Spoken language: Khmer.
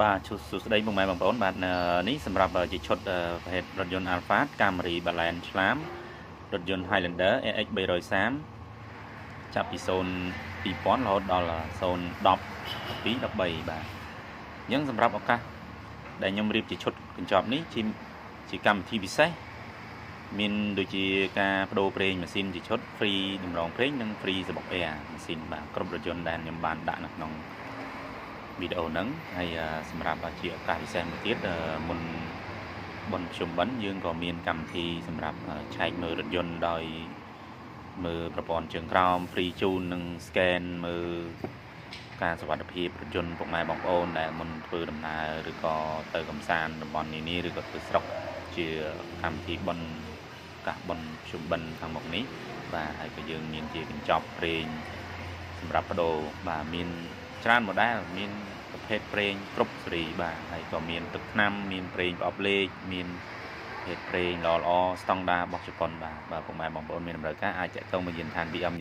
បាទសួស្តីពុកម៉ែបងប្អូនបាទនេះសម្រាប់ជាឈុតប្រភេទរថយន្ត Alphard Camry Balance ឆ្លាមរថយន្ត Highlander AX 330ចាប់ពី0 2000រហូតដល់0 10 12 13បាទអញ្ចឹងសម្រាប់ឱកាសដែលខ្ញុំរៀបជាឈុតកញ្ចប់នេះជាកម្មវិធីពិសេសមានដូចជាការបដូរប្រេងម៉ាស៊ីនជាឈុត free តម្រងប្រេងនិង free សបុក air ម៉ាស៊ីនបាទគ្រប់រថយន្តដែលខ្ញុំបានដាក់នៅក្នុងវីដេអូហ្នឹងហើយសម្រាប់ជាឱកាសពិសេសមួយទៀតមុនបុណ្យភ្ជុំបិណ្ឌយើងក៏មានកម្មវិធីសម្រាប់ឆែកមើលរថយន្តដោយមើលប្រព័ន្ធជើងក្រោម free ជូននិង scan មើលការសុវត្ថិភាពរថយន្តពុកម៉ែបងប្អូនដែលមុនធ្វើដំណើរឬក៏ទៅកំសាន្តតំបន់នានាឬក៏ធ្វើស្រុកជាកម្មវិធីបុណ្យកាសបុណ្យភ្ជុំបិណ្ឌខាងមុខនេះបាទហើយក៏យើងមានជាកញ្ចប់ប្រេងសម្រាប់បដូរបាទមានច្រើន model មានប្រភេទប្រេងគ្រប់ស៊េរីបាទហើយក៏មានទឹកថ្នាំមានប្រេងប្រអប់លេខមានប្រភេទប្រេងល្អស្តង់ដាររបស់ជប៉ុនបាទពុកម៉ែបងប្អូនមានតម្រូវការអាចតាក់ទងមកយានដ្ឋាន BM